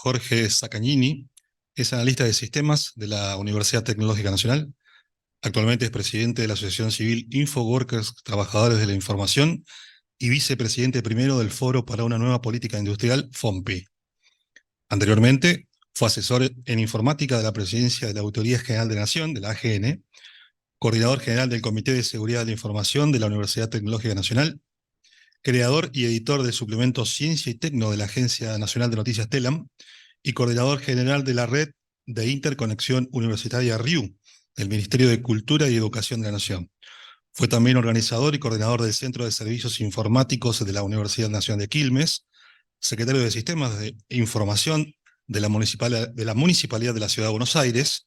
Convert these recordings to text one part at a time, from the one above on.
Jorge Saccagnini, es analista de sistemas de la Universidad Tecnológica Nacional. Actualmente es presidente de la Asociación Civil InfoWorkers, Trabajadores de la Información, y vicepresidente primero del Foro para una Nueva Política Industrial, FOMPI. Anteriormente, fue asesor en informática de la Presidencia de la Auditoría General de la Nación, de la AGN, coordinador general del Comité de Seguridad de la Información de la Universidad Tecnológica Nacional, creador y editor del suplemento Ciencia y Tecno de la Agencia Nacional de Noticias TELAM, y coordinador general de la Red de Interconexión Universitaria RIU, del Ministerio de Cultura y Educación de la Nación. Fue también organizador y coordinador del Centro de Servicios Informáticos de la Universidad Nacional de Quilmes, secretario de Sistemas de Información de la Municipalidad de la Ciudad de Buenos Aires,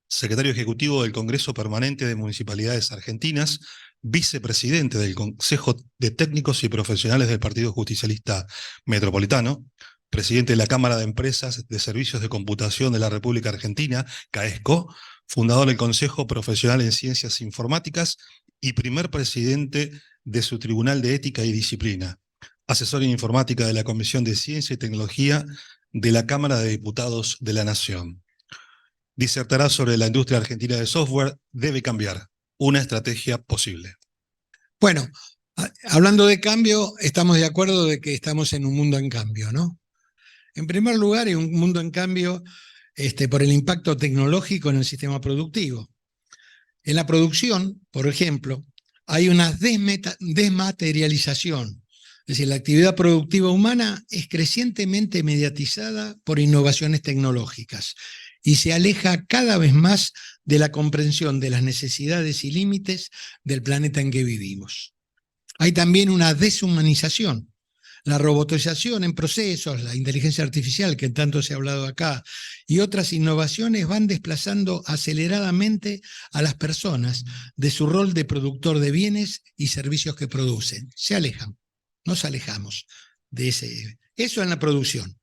secretario ejecutivo del Congreso Permanente de Municipalidades Argentinas, vicepresidente del Consejo de Técnicos y Profesionales del Partido Justicialista Metropolitano, presidente de la Cámara de Empresas de Servicios de Computación de la República Argentina, CAESCO, fundador del Consejo Profesional en Ciencias Informáticas y primer presidente de su Tribunal de Ética y Disciplina, asesor en informática de la Comisión de Ciencia y Tecnología de la Cámara de Diputados de la Nación. Disertará sobre la industria argentina de software debe cambiar, una estrategia posible. Bueno, hablando de cambio, estamos de acuerdo de que estamos en un mundo en cambio, ¿no? En primer lugar, en un mundo en cambio por el impacto tecnológico en el sistema productivo. En la producción, por ejemplo, hay una desmaterialización. Es decir, la actividad productiva humana es crecientemente mediatizada por innovaciones tecnológicas y se aleja cada vez más de la comprensión de las necesidades y límites del planeta en que vivimos. Hay también una deshumanización. La robotización en procesos, la inteligencia artificial que tanto se ha hablado acá, y otras innovaciones van desplazando aceleradamente a las personas de su rol de productor de bienes y servicios que producen. Se alejan, nos alejamos de eso en la producción.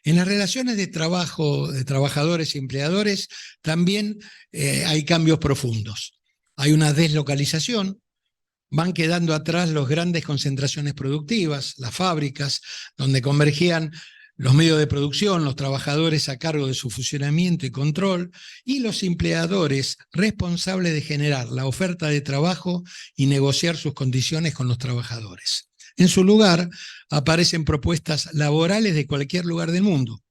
En las relaciones de trabajo, de trabajadores y empleadores, también hay cambios profundos. Hay una deslocalización. Van quedando atrás las grandes concentraciones productivas, las fábricas, donde convergían los medios de producción, los trabajadores a cargo de su funcionamiento y control, y los empleadores responsables de generar la oferta de trabajo y negociar sus condiciones con los trabajadores. En su lugar, aparecen propuestas laborales de cualquier lugar del mundo,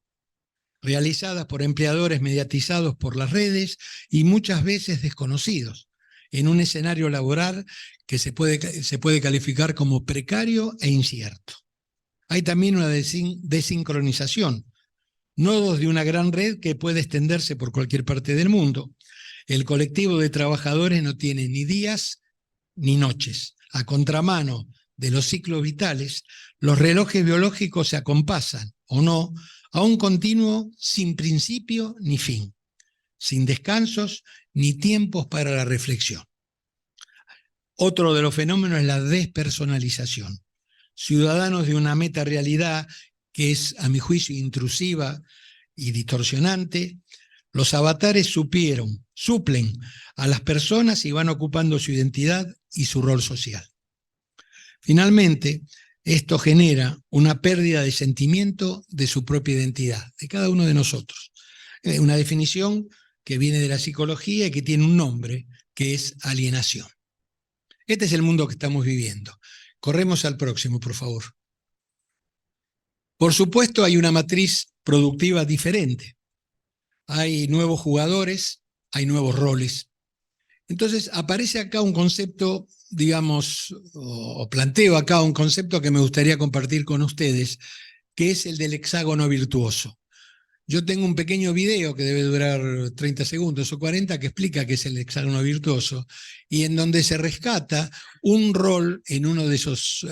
realizadas por empleadores mediatizados por las redes y muchas veces desconocidos, en un escenario laboral que se puede calificar como precario e incierto. Hay también una desincronización, nodos de una gran red que puede extenderse por cualquier parte del mundo. El colectivo de trabajadores no tiene ni días ni noches. A contramano de los ciclos vitales, los relojes biológicos se acompasan, o no, a un continuo sin principio ni fin, sin descansos ni tiempos para la reflexión. Otro de los fenómenos es la despersonalización. Ciudadanos de una metarealidad que es, a mi juicio, intrusiva y distorsionante, los avatares suplen a las personas y van ocupando su identidad y su rol social. Finalmente, esto genera una pérdida de sentimiento de su propia identidad, de cada uno de nosotros. Una definición que viene de la psicología y que tiene un nombre, que es alienación. Este es el mundo que estamos viviendo. Corremos al próximo, por favor. Por supuesto, hay una matriz productiva diferente. Hay nuevos jugadores, hay nuevos roles. Entonces, aparece acá un concepto, digamos, o planteo acá un concepto que me gustaría compartir con ustedes, que es el del hexágono virtuoso. Yo tengo un pequeño video que debe durar 30 segundos o 40 que explica qué es el hexágono virtuoso y en donde se rescata un rol en uno de esos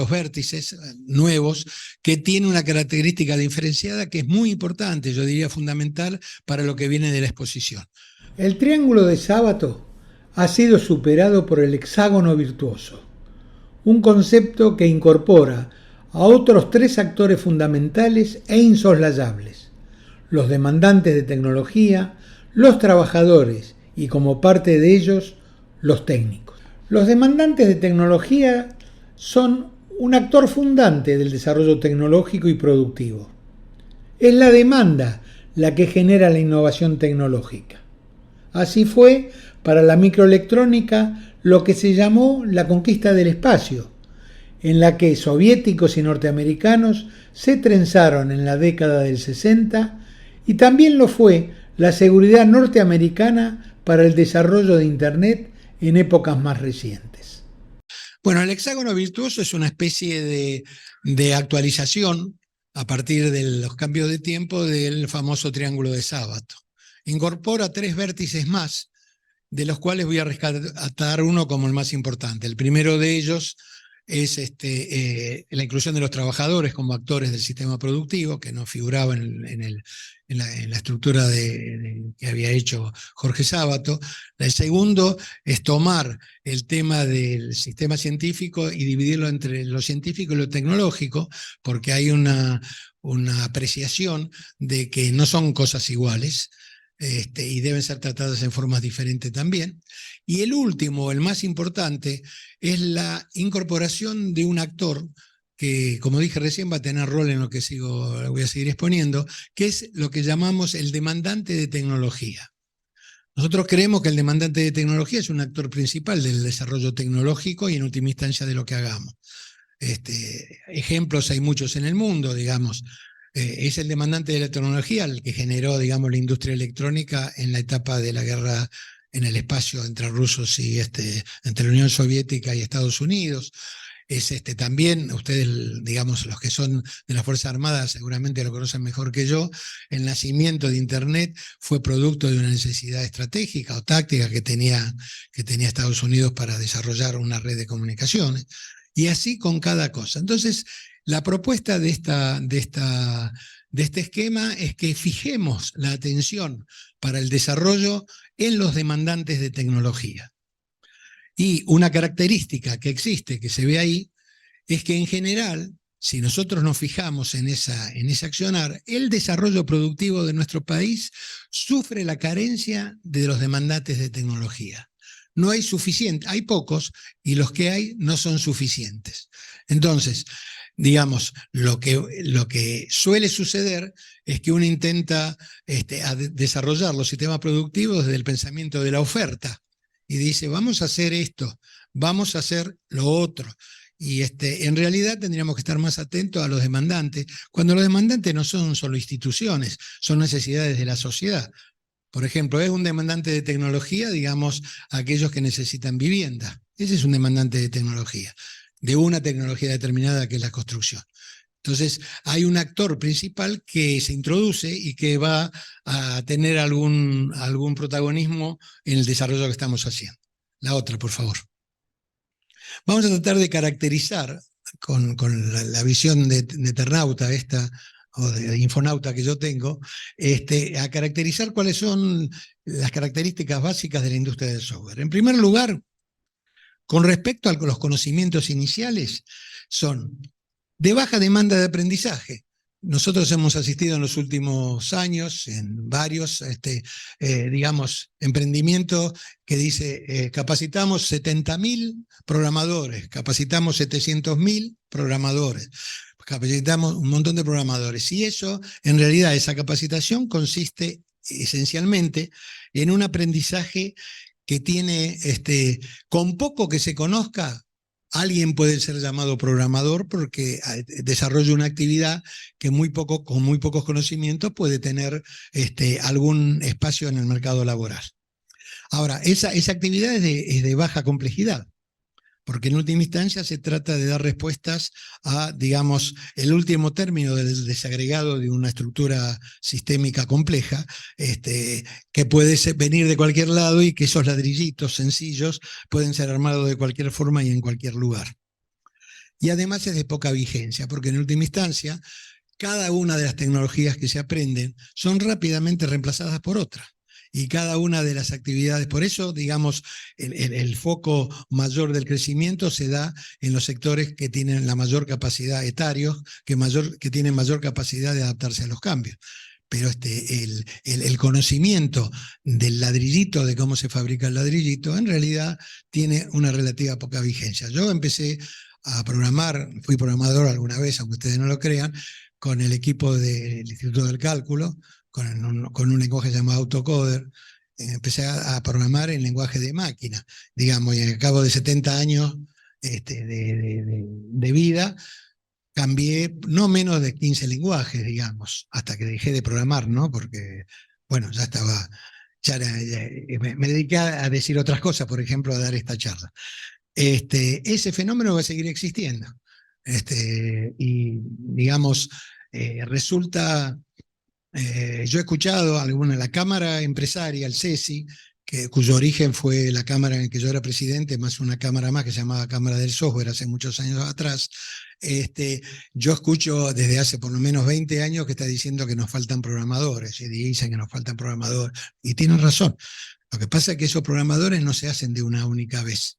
vértices nuevos que tiene una característica diferenciada que es muy importante, yo diría fundamental para lo que viene de la exposición. El triángulo de Sábato ha sido superado por el hexágono virtuoso, un concepto que incorpora a otros tres actores fundamentales e insoslayables: los demandantes de tecnología, los trabajadores y, como parte de ellos, los técnicos. Los demandantes de tecnología son un actor fundante del desarrollo tecnológico y productivo. Es la demanda la que genera la innovación tecnológica. Así fue para la microelectrónica lo que se llamó la conquista del espacio, en la que soviéticos y norteamericanos se trenzaron en la década del 60, y también lo fue la seguridad norteamericana para el desarrollo de Internet en épocas más recientes. Bueno, el hexágono virtuoso es una especie de actualización a partir de los cambios de tiempo del famoso triángulo de Sábato. Incorpora 3 vértices más, de los cuales voy a rescatar uno como el más importante. El primero de ellos es la inclusión de los trabajadores como actores del sistema productivo, que no figuraba en la estructura que había hecho Jorge Sábato. El segundo es tomar el tema del sistema científico y dividirlo entre lo científico y lo tecnológico, porque hay una apreciación de que no son cosas iguales, y deben ser tratadas en formas diferentes también. Y el último, el más importante, es la incorporación de un actor que, como dije recién, va a tener rol en lo que voy a seguir exponiendo, que es lo que llamamos el demandante de tecnología. Nosotros creemos que el demandante de tecnología es un actor principal del desarrollo tecnológico y en última instancia de lo que hagamos. Ejemplos hay muchos en el mundo, digamos. Es el demandante de la tecnología el que generó, digamos, la industria electrónica en la etapa de la guerra en el espacio entre rusos y entre la Unión Soviética y Estados Unidos. Es también, ustedes, digamos, los que son de las Fuerzas Armadas seguramente lo conocen mejor que yo, el nacimiento de Internet fue producto de una necesidad estratégica o táctica que tenía Estados Unidos para desarrollar una red de comunicaciones. Y así con cada cosa. Entonces, la propuesta de este esquema es que fijemos la atención para el desarrollo en los demandantes de tecnología. Y una característica que existe, que se ve ahí, es que en general, si nosotros nos fijamos en ese accionar, el desarrollo productivo de nuestro país sufre la carencia de los demandantes de tecnología. No hay suficiente, hay pocos, y los que hay no son suficientes. Entonces, digamos, lo que suele suceder es que uno intenta desarrollar los sistemas productivos desde el pensamiento de la oferta, y dice, vamos a hacer esto, vamos a hacer lo otro. Y en realidad tendríamos que estar más atentos a los demandantes, cuando los demandantes no son solo instituciones, son necesidades de la sociedad. Por ejemplo, es un demandante de tecnología, digamos, aquellos que necesitan vivienda. Ese es un demandante de tecnología, de una tecnología determinada que es la construcción. Entonces, hay un actor principal que se introduce y que va a tener algún protagonismo en el desarrollo que estamos haciendo. La otra, por favor. Vamos a tratar de caracterizar con la visión de Eternauta o de Infonauta que yo tengo, a caracterizar cuáles son las características básicas de la industria del software. En primer lugar, con respecto a los conocimientos iniciales, son de baja demanda de aprendizaje. Nosotros hemos asistido en los últimos años en varios, digamos, emprendimientos que dice, capacitamos 70.000 programadores, capacitamos 700.000 programadores, capacitamos un montón de programadores. Y eso, en realidad, esa capacitación consiste esencialmente en un aprendizaje que tiene, con poco que se conozca, alguien puede ser llamado programador porque desarrolla una actividad que con muy pocos conocimientos puede tener algún espacio en el mercado laboral. Ahora, esa actividad es de baja complejidad, porque en última instancia se trata de dar respuestas a, digamos, el último término del desagregado de una estructura sistémica compleja, que puede venir de cualquier lado y que esos ladrillitos sencillos pueden ser armados de cualquier forma y en cualquier lugar. Y además es de poca vigencia, porque en última instancia, cada una de las tecnologías que se aprenden son rápidamente reemplazadas por otras. Y cada una de las actividades, por eso, digamos, el foco mayor del crecimiento se da en los sectores que tienen la mayor capacidad etarios, que tienen mayor capacidad de adaptarse a los cambios. Pero el conocimiento del ladrillito, de cómo se fabrica el ladrillito, en realidad tiene una relativa poca vigencia. Yo empecé a programar, fui programador alguna vez, aunque ustedes no lo crean, con el equipo del Instituto del Cálculo, con un lenguaje llamado Autocoder. Empecé a programar en lenguaje de máquina, digamos, y al cabo de 70 años de vida, cambié no menos de 15 lenguajes, digamos, hasta que dejé de programar, ¿no? Porque, bueno, ya estaba, me dediqué a decir otras cosas, por ejemplo, a dar esta charla. Ese fenómeno va a seguir existiendo. Y, digamos, resulta... yo he escuchado la Cámara Empresaria, el CESI, cuyo origen fue la Cámara en que yo era presidente, más una Cámara más que se llamaba Cámara del Software hace muchos años atrás. Yo escucho desde hace por lo menos 20 años que está diciendo que nos faltan programadores, y dicen que nos faltan programadores, y tienen razón. Lo que pasa es que esos programadores no se hacen de una única vez,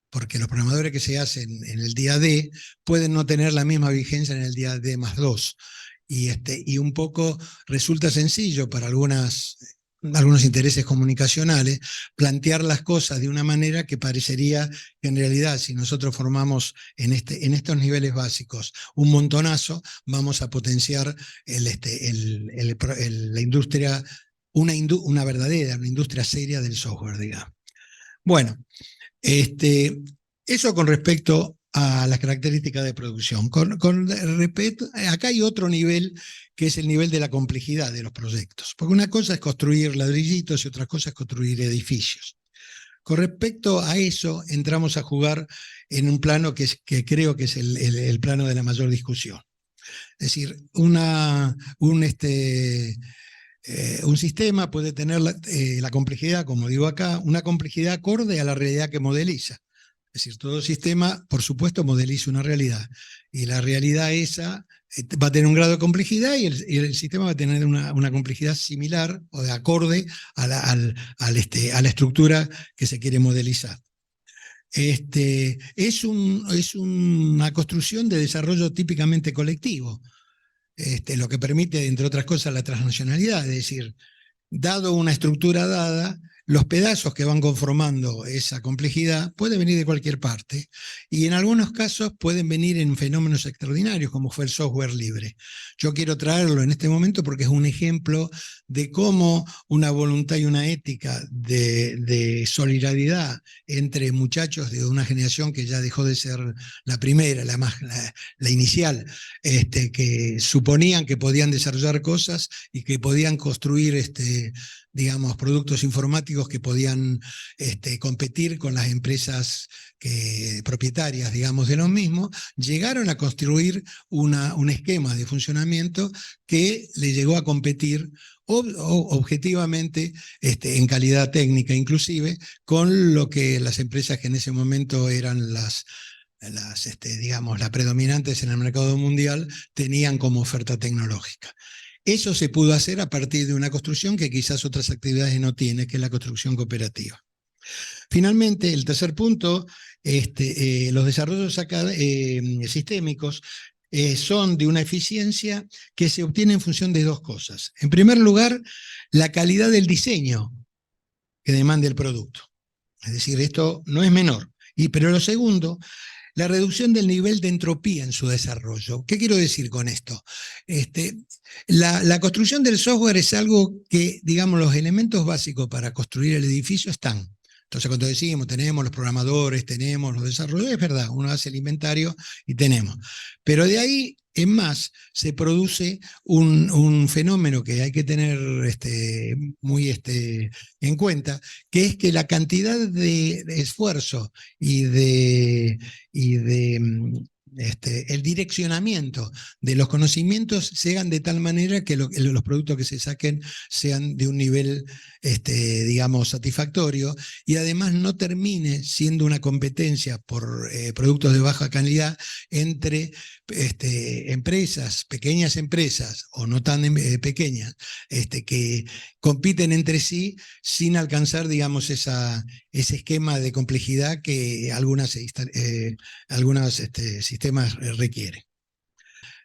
porque los programadores que se hacen en el día D pueden no tener la misma vigencia en el día D más 2. Y un poco resulta sencillo para algunos intereses comunicacionales plantear las cosas de una manera que parecería que en realidad, si nosotros formamos en estos niveles básicos un montonazo, vamos a potenciar la industria, una verdadera, una industria seria del software, digamos. Bueno, eso con respecto a las características de producción. Acá hay otro nivel, que es el nivel de la complejidad de los proyectos. Porque una cosa es construir ladrillitos y otra cosa es construir edificios. Con respecto a eso, entramos a jugar en un plano que creo que es el plano de la mayor discusión. Es decir, un sistema puede tener la complejidad, como digo acá, una complejidad acorde a la realidad que modeliza. Es decir, todo sistema, por supuesto, modeliza una realidad. Y la realidad esa va a tener un grado de complejidad y el sistema va a tener una complejidad similar o de acorde a la estructura que se quiere modelizar. Es una construcción de desarrollo típicamente colectivo, lo que permite, entre otras cosas, la transnacionalidad. Es decir, dado una estructura dada, los pedazos que van conformando esa complejidad pueden venir de cualquier parte y en algunos casos pueden venir en fenómenos extraordinarios como fue el software libre. Yo quiero traerlo en este momento porque es un ejemplo de cómo una voluntad y una ética de solidaridad entre muchachos de una generación que ya dejó de ser la primera, la inicial, que suponían que podían desarrollar cosas y que podían construir digamos, productos informáticos que podían competir con las empresas propietarias, digamos, de los mismos, llegaron a construir un esquema de funcionamiento que le llegó a competir objetivamente, en calidad técnica inclusive, con lo que las empresas que en ese momento eran digamos, las predominantes en el mercado mundial tenían como oferta tecnológica. Eso se pudo hacer a partir de una construcción que quizás otras actividades no tienen, que es la construcción cooperativa. Finalmente, el tercer punto, los desarrollos sistémicos son de una eficiencia que se obtiene en función de dos cosas. En primer lugar, la calidad del diseño que demanda el producto. Es decir, esto no es menor. Pero lo segundo, la reducción del nivel de entropía en su desarrollo. ¿Qué quiero decir con esto? La construcción del software es algo que, digamos, los elementos básicos para construir el edificio están. Entonces, cuando decimos, tenemos los programadores, tenemos los desarrolladores, es verdad, uno hace el inventario y tenemos. Pero de ahí en más se produce un fenómeno que hay que tener muy en cuenta, que es que la cantidad de esfuerzo y el direccionamiento de los conocimientos se hagan de tal manera que los productos que se saquen sean de un nivel, digamos, satisfactorio, y además no termine siendo una competencia por productos de baja calidad entre empresas, pequeñas empresas o no tan pequeñas, que compiten entre sí sin alcanzar, digamos, ese esquema de complejidad que algunos sistemas requieren.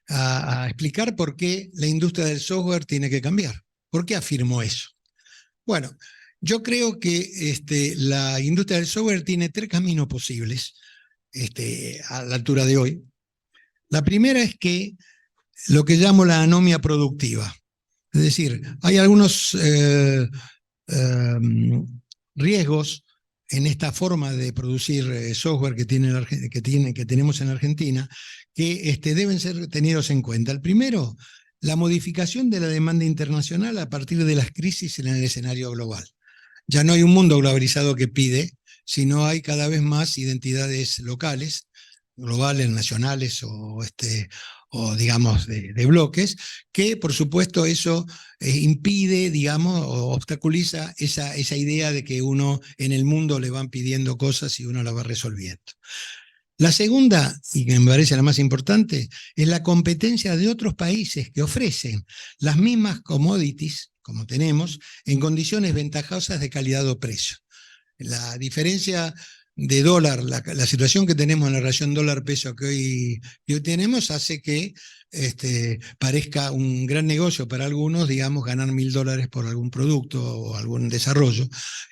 A explicar por qué la industria del software tiene que cambiar. ¿Por qué afirmo eso? Bueno, yo creo que la industria del software tiene tres caminos posibles a la altura de hoy. La primera es que lo que llamo la anomia productiva. Es decir, hay algunos riesgos en esta forma de producir software que tenemos en Argentina, que deben ser tenidos en cuenta. El primero, la modificación de la demanda internacional a partir de las crisis en el escenario global. Ya no hay un mundo globalizado que pide, sino hay cada vez más identidades locales, globales, nacionales o digamos de bloques, que por supuesto eso impide, digamos, o obstaculiza esa idea de que uno en el mundo le van pidiendo cosas y uno las va resolviendo. La segunda, y que me parece la más importante, es la competencia de otros países que ofrecen las mismas commodities, como tenemos, en condiciones ventajosas de calidad o precio. La diferencia de dólar, la situación que tenemos en la relación dólar-peso que hoy tenemos hace que parezca un gran negocio para algunos, digamos, ganar $1.000 por algún producto o algún desarrollo.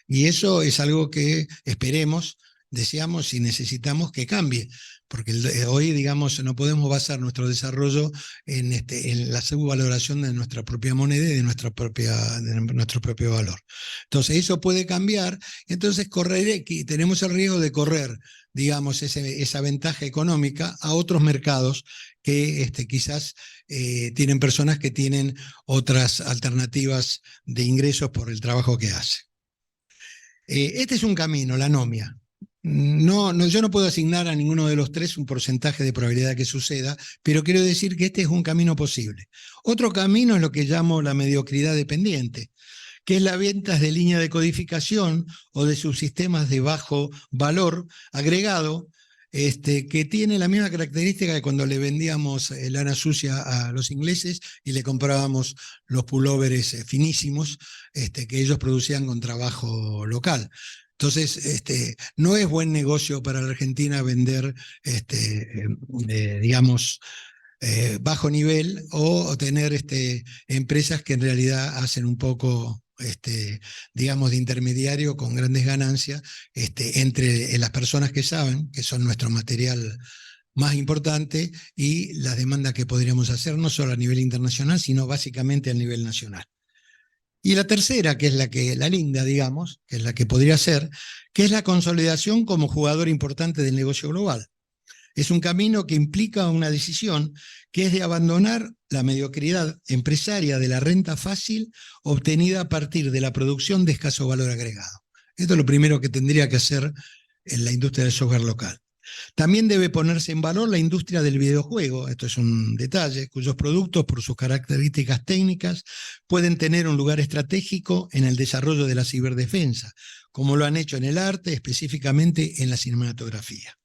Y eso es algo que esperemos, deseamos y necesitamos que cambie, porque hoy, digamos, no podemos basar nuestro desarrollo en la subvaloración de nuestra propia moneda y de nuestro propio valor. Entonces, eso puede cambiar, entonces tenemos el riesgo de correr, digamos, esa ventaja económica a otros mercados que quizás tienen personas que tienen otras alternativas de ingresos por el trabajo que hacen. Este es un camino, la anomia. Yo no puedo asignar a ninguno de los tres un porcentaje de probabilidad de que suceda, pero quiero decir que este es un camino posible. Otro camino es lo que llamo la mediocridad dependiente, que es la venta de línea de codificación o de subsistemas de bajo valor agregado, que tiene la misma característica que cuando le vendíamos lana sucia a los ingleses y le comprábamos los pulóveres finísimos que ellos producían con trabajo local. Entonces, no es buen negocio para la Argentina vender, digamos, bajo nivel o tener empresas que en realidad hacen un poco, digamos, de intermediario con grandes ganancias entre las personas que saben, que son nuestro material más importante, y las demandas que podríamos hacer, no solo a nivel internacional, sino básicamente a nivel nacional. Y la tercera, que es la linda, digamos, que es la que podría ser, que es la consolidación como jugador importante del negocio global. Es un camino que implica una decisión que es de abandonar la mediocridad empresaria de la renta fácil obtenida a partir de la producción de escaso valor agregado. Esto es lo primero que tendría que hacer en la industria del software local. También debe ponerse en valor la industria del videojuego, esto es un detalle, cuyos productos, por sus características técnicas, pueden tener un lugar estratégico en el desarrollo de la ciberdefensa, como lo han hecho en el arte, específicamente en la cinematografía.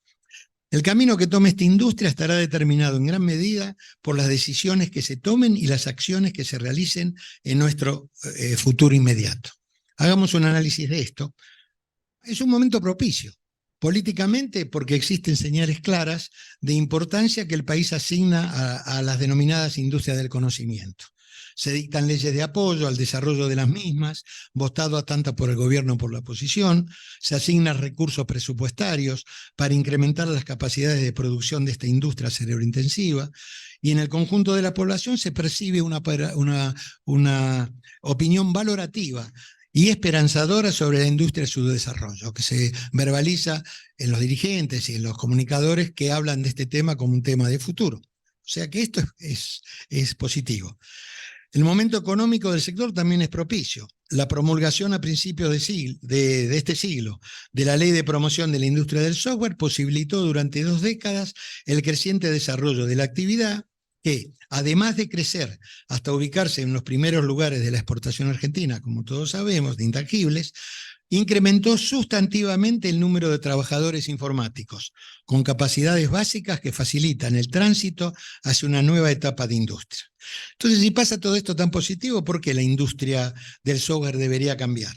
El camino que tome esta industria estará determinado en gran medida por las decisiones que se tomen y las acciones que se realicen en nuestro futuro inmediato. Hagamos un análisis de esto. Es un momento propicio. Políticamente, porque existen señales claras de importancia que el país asigna a las denominadas industrias del conocimiento. Se dictan leyes de apoyo al desarrollo de las mismas, votado a tanto por el gobierno como por la oposición, se asignan recursos presupuestarios para incrementar las capacidades de producción de esta industria cerebrointensiva, y en el conjunto de la población se percibe una opinión valorativa y esperanzadora sobre la industria y su desarrollo, que se verbaliza en los dirigentes y en los comunicadores que hablan de este tema como un tema de futuro. O sea que esto es positivo. El momento económico del sector también es propicio. La promulgación a principios de este siglo de la Ley de Promoción de la Industria del Software posibilitó durante 2 décadas el creciente desarrollo de la actividad que, además de crecer hasta ubicarse en los primeros lugares de la exportación argentina, como todos sabemos, de intangibles, incrementó sustantivamente el número de trabajadores informáticos, con capacidades básicas que facilitan el tránsito hacia una nueva etapa de industria. Entonces, si pasa todo esto tan positivo, ¿por qué la industria del software debería cambiar?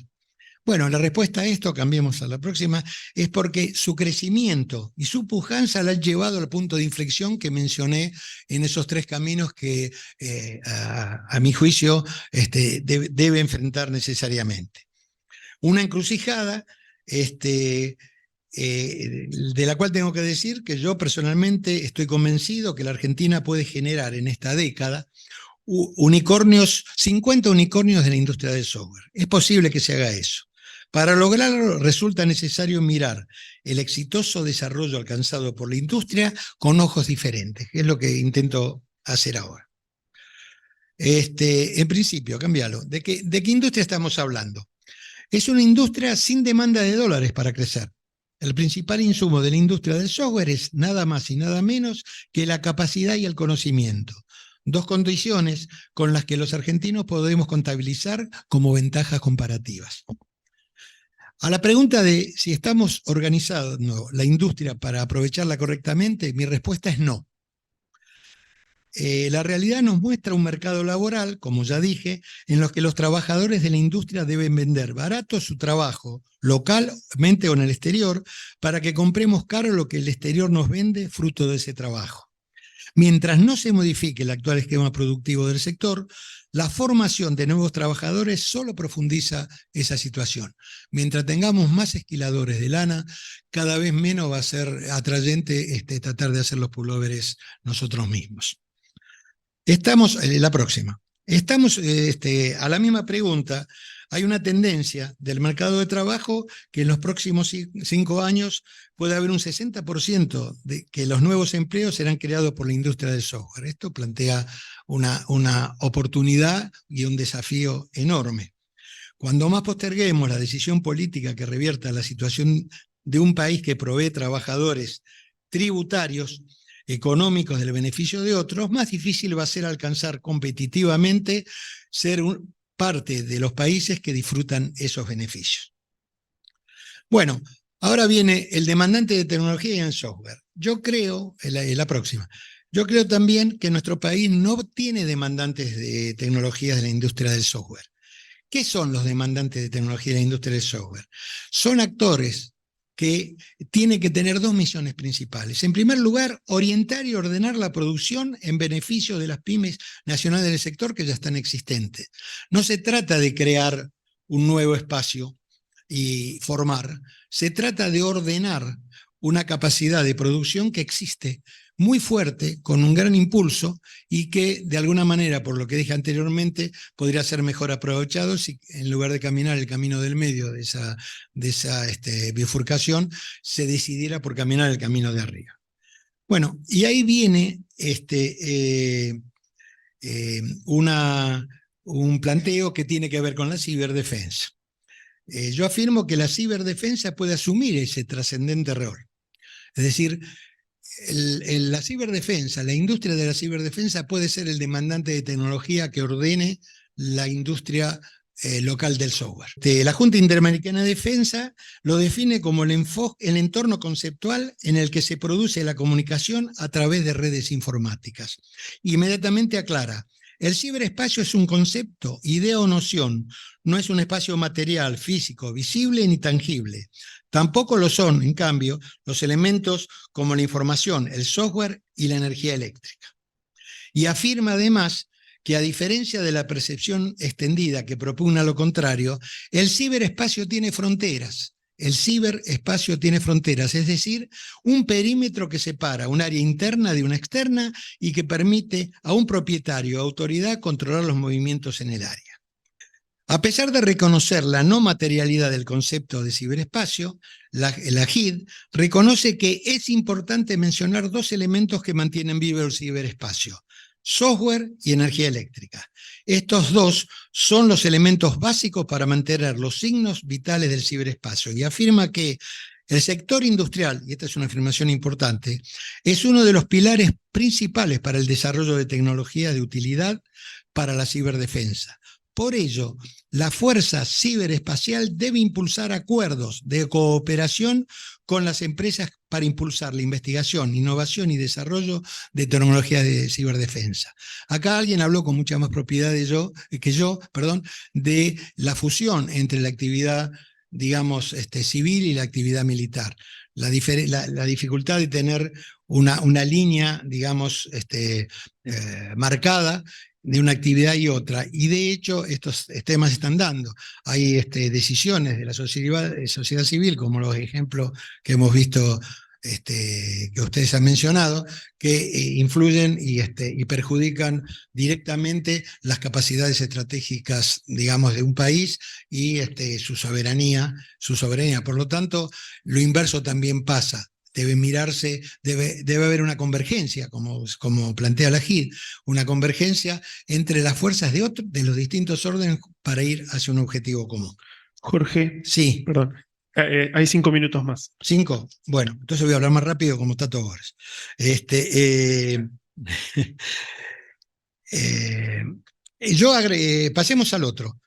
Bueno, la respuesta a esto, cambiemos a la próxima, es porque su crecimiento y su pujanza la han llevado al punto de inflexión que mencioné en esos 3 caminos que, a mi juicio, debe enfrentar necesariamente. Una encrucijada de la cual tengo que decir que yo personalmente estoy convencido que la Argentina puede generar en esta década 50 unicornios de la industria del software. Es posible que se haga eso. Para lograrlo resulta necesario mirar el exitoso desarrollo alcanzado por la industria con ojos diferentes, que es lo que intento hacer ahora. En principio, cámbialo. ¿De qué industria estamos hablando? Es una industria sin demanda de dólares para crecer. El principal insumo de la industria del software es nada más y nada menos que la capacidad y el conocimiento. Dos condiciones con las que los argentinos podemos contabilizar como ventajas comparativas. A la pregunta de si estamos organizando la industria para aprovecharla correctamente, mi respuesta es no. La realidad nos muestra un mercado laboral, como ya dije, en los que los trabajadores de la industria deben vender barato su trabajo, localmente o en el exterior, para que compremos caro lo que el exterior nos vende fruto de ese trabajo. Mientras no se modifique el actual esquema productivo del sector, la formación de nuevos trabajadores solo profundiza esa situación. Mientras tengamos más esquiladores de lana, cada vez menos va a ser atrayente tratar de hacer los pulóveres nosotros mismos. La próxima. Estamos a la misma pregunta. Hay una tendencia del mercado de trabajo que en los próximos 5 años puede haber un 60% de que los nuevos empleos serán creados por la industria del software. Esto plantea una oportunidad y un desafío enorme. Cuando más posterguemos la decisión política que revierta la situación de un país que provee trabajadores tributarios, económicos del beneficio de otros, más difícil va a ser alcanzar competitivamente ser parte de los países que disfrutan esos beneficios. Bueno, ahora viene el demandante de tecnología y en software. Yo creo, la próxima, yo creo también que nuestro país no tiene demandantes de tecnologías de la industria del software. ¿Qué son los demandantes de tecnología de la industria del software? Son actores que tiene que tener dos misiones principales. En primer lugar, orientar y ordenar la producción en beneficio de las pymes nacionales del sector que ya están existentes. No se trata de crear un nuevo espacio y formar, se trata de ordenar una capacidad de producción que existe muy fuerte, con un gran impulso y que de alguna manera, por lo que dije anteriormente, podría ser mejor aprovechado si en lugar de caminar el camino del medio de esa bifurcación, se decidiera por caminar el camino de arriba. Bueno, y ahí viene un planteo que tiene que ver con la ciberdefensa. Yo afirmo que la ciberdefensa puede asumir ese trascendente rol. Es decir, la ciberdefensa, la industria de la ciberdefensa puede ser el demandante de tecnología que ordene la industria local del software. La Junta Interamericana de Defensa lo define como el entorno conceptual en el que se produce la comunicación a través de redes informáticas. Inmediatamente aclara: el ciberespacio es un concepto, idea o noción, no es un espacio material, físico, visible ni tangible. Tampoco lo son, en cambio, los elementos como la información, el software y la energía eléctrica. Y afirma además que, a diferencia de la percepción extendida que propugna lo contrario, el ciberespacio tiene fronteras. El ciberespacio tiene fronteras, es decir, un perímetro que separa un área interna de una externa y que permite a un propietario o autoridad controlar los movimientos en el área. A pesar de reconocer la no materialidad del concepto de ciberespacio, la JID reconoce que es importante mencionar dos elementos que mantienen vivo el ciberespacio: software y energía eléctrica. Estos dos son los elementos básicos para mantener los signos vitales del ciberespacio, y afirma que el sector industrial, y esta es una afirmación importante, es uno de los pilares principales para el desarrollo de tecnología de utilidad para la ciberdefensa. Por ello, la fuerza ciberespacial debe impulsar acuerdos de cooperación con las empresas para impulsar la investigación, innovación y desarrollo de tecnologías de ciberdefensa. Acá alguien habló con mucha más propiedad que yo, de la fusión entre la actividad, digamos, civil y la actividad militar. La dificultad de tener una línea, digamos, marcada de una actividad y otra. Y de hecho, estos temas están dando. Hay decisiones de la sociedad civil, como los ejemplos que hemos visto, que ustedes han mencionado, que influyen y perjudican directamente las capacidades estratégicas, digamos, de un país y su soberanía. Por lo tanto, lo inverso también pasa. Debe mirarse, debe haber una convergencia, como plantea la JID, una convergencia entre las fuerzas de los distintos órdenes para ir hacia un objetivo común. Jorge, Sí. perdón, hay 5 minutos más. 5. Bueno, entonces voy a hablar más rápido como Tato Bores. Pasemos al otro.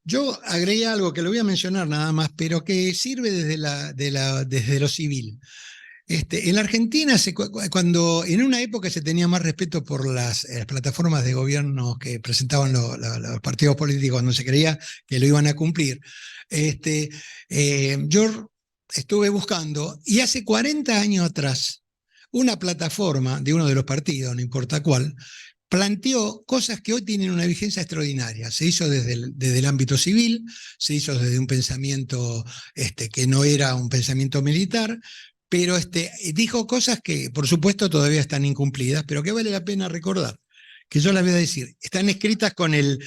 Yo agregué algo que lo voy a mencionar nada más, pero que sirve desde lo civil. En la Argentina, cuando en una época se tenía más respeto por las plataformas de gobierno que presentaban los partidos políticos cuando se creía que lo iban a cumplir, yo estuve buscando, y hace 40 años atrás, una plataforma de uno de los partidos, no importa cuál, planteó cosas que hoy tienen una vigencia extraordinaria. Se hizo desde el ámbito civil, se hizo desde un pensamiento que no era un pensamiento militar, pero dijo cosas que, por supuesto, todavía están incumplidas, pero que vale la pena recordar, que yo las voy a decir. Están escritas con el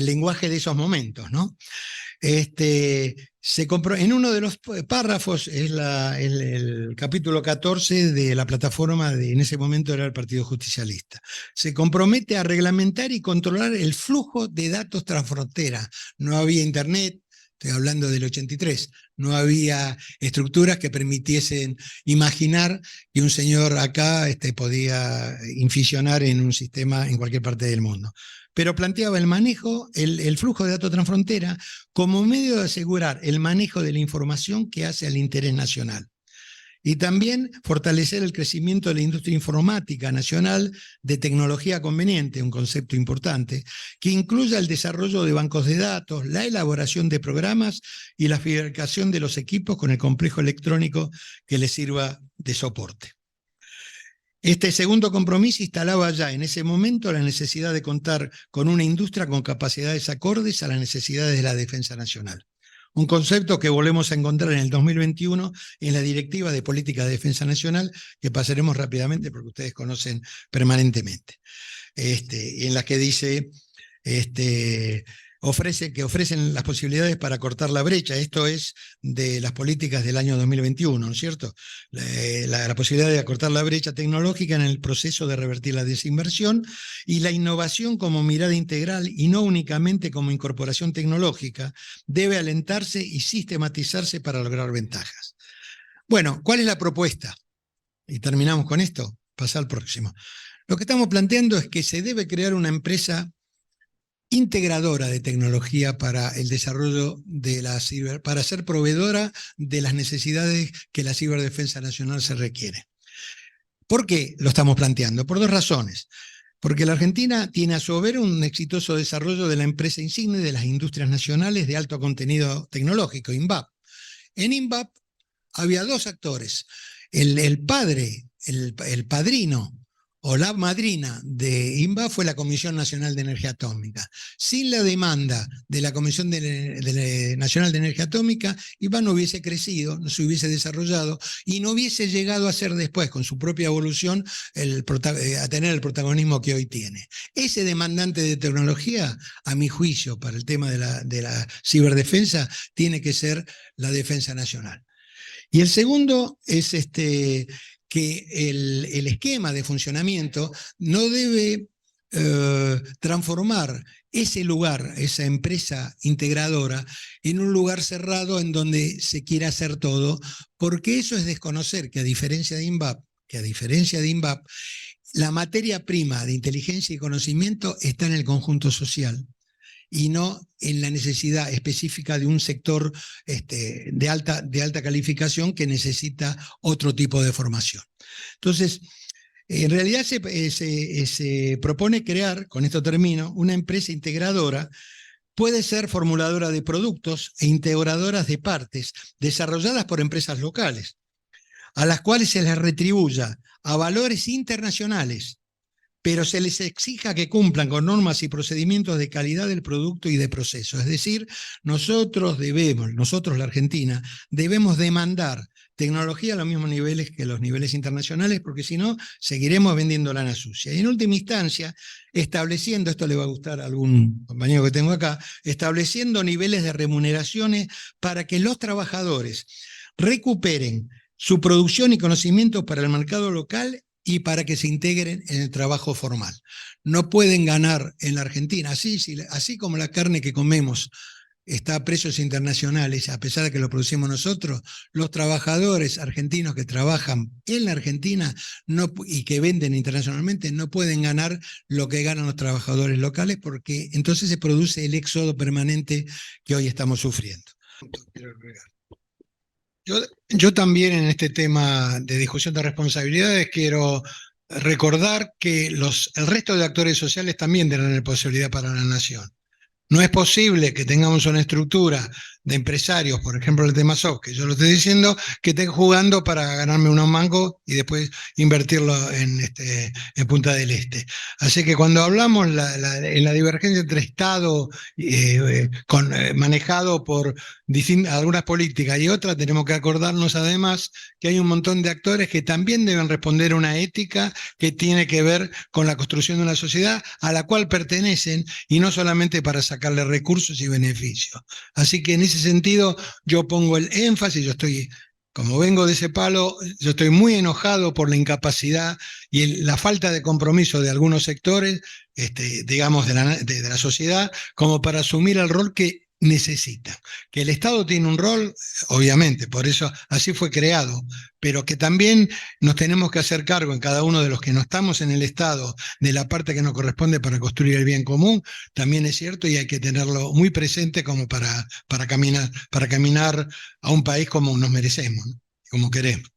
lenguaje de esos momentos, ¿no? Se compró, en uno de los párrafos, es el capítulo 14 de la plataforma, en ese momento era el Partido Justicialista. Se compromete a reglamentar y controlar el flujo de datos transfrontera. No había internet, estoy hablando del 83, no había estructuras que permitiesen imaginar que un señor acá podía inficionar en un sistema en cualquier parte del mundo. Pero planteaba el manejo, el flujo de datos transfrontera como medio de asegurar el manejo de la información que hace al interés nacional. Y también fortalecer el crecimiento de la industria informática nacional de tecnología conveniente, un concepto importante, que incluya el desarrollo de bancos de datos, la elaboración de programas y la fabricación de los equipos con el complejo electrónico que les sirva de soporte. Este segundo compromiso instalaba ya en ese momento la necesidad de contar con una industria con capacidades acordes a las necesidades de la defensa nacional. Un concepto que volvemos a encontrar en el 2021 en la Directiva de Política de Defensa Nacional, que pasaremos rápidamente porque ustedes conocen permanentemente, en la que dice ofrecen las posibilidades para cortar la brecha. Esto es de las políticas del año 2021, ¿no es cierto? La posibilidad de acortar la brecha tecnológica en el proceso de revertir la desinversión y la innovación como mirada integral y no únicamente como incorporación tecnológica debe alentarse y sistematizarse para lograr ventajas. Bueno, ¿cuál es la propuesta? Y terminamos con esto, pasa al próximo. Lo que estamos planteando es que se debe crear una empresa integradora de tecnología para el desarrollo de para ser proveedora de las necesidades que la ciberdefensa nacional se requiere. ¿Por qué lo estamos planteando? Por 2 razones. Porque la Argentina tiene a su haber un exitoso desarrollo de la empresa insigne de las industrias nacionales de alto contenido tecnológico, INVAP. En INVAP había 2 actores. El padrino o la madrina de INVAP fue la Comisión Nacional de Energía Atómica. Sin la demanda de la Comisión Nacional de Energía Atómica, INVAP no hubiese crecido, no se hubiese desarrollado y no hubiese llegado a ser después, con su propia evolución, a tener el protagonismo que hoy tiene. Ese demandante de tecnología, a mi juicio, para el tema de la ciberdefensa, tiene que ser la defensa nacional. Y el segundo es que el esquema de funcionamiento no debe transformar ese lugar, esa empresa integradora, en un lugar cerrado en donde se quiera hacer todo, porque eso es desconocer que a diferencia de INVAP, la materia prima de inteligencia y conocimiento está en el conjunto social y no en la necesidad específica de un sector de alta calificación que necesita otro tipo de formación. Entonces, en realidad se propone crear, con esto termino, una empresa integradora. Puede ser formuladora de productos e integradoras de partes desarrolladas por empresas locales, a las cuales se les retribuya a valores internacionales pero se les exija que cumplan con normas y procedimientos de calidad del producto y de proceso. Es decir, nosotros la Argentina, debemos demandar tecnología a los mismos niveles que los niveles internacionales, porque si no, seguiremos vendiendo lana sucia. Y en última instancia, estableciendo, esto le va a gustar a algún compañero que tengo acá, estableciendo niveles de remuneraciones para que los trabajadores recuperen su producción y conocimiento para el mercado local y para que se integren en el trabajo formal. No pueden ganar en la Argentina, así como la carne que comemos está a precios internacionales, a pesar de que lo producimos nosotros, los trabajadores argentinos que trabajan en la Argentina y que venden internacionalmente no pueden ganar lo que ganan los trabajadores locales, porque entonces se produce el éxodo permanente que hoy estamos sufriendo. Yo también en este tema de discusión de responsabilidades quiero recordar que el resto de actores sociales también tendrán posibilidad para la nación. No es posible que tengamos una estructura de empresarios, por ejemplo el tema SOC, que yo lo estoy diciendo, que estén jugando para ganarme unos mangos y después invertirlo en Punta del Este. Así que cuando hablamos en la divergencia entre Estado manejado por algunas políticas y otras, tenemos que acordarnos además que hay un montón de actores que también deben responder a una ética que tiene que ver con la construcción de una sociedad a la cual pertenecen y no solamente para sacarle recursos y beneficios. Así que en ese sentido yo pongo el énfasis, como vengo de ese palo, yo estoy muy enojado por la incapacidad y la falta de compromiso de algunos sectores, digamos, de la sociedad, como para asumir el rol que necesita. Que el Estado tiene un rol, obviamente, por eso así fue creado, pero que también nos tenemos que hacer cargo en cada uno de los que no estamos en el Estado de la parte que nos corresponde para construir el bien común, también es cierto y hay que tenerlo muy presente como para caminar a un país como nos merecemos, ¿no? Como queremos.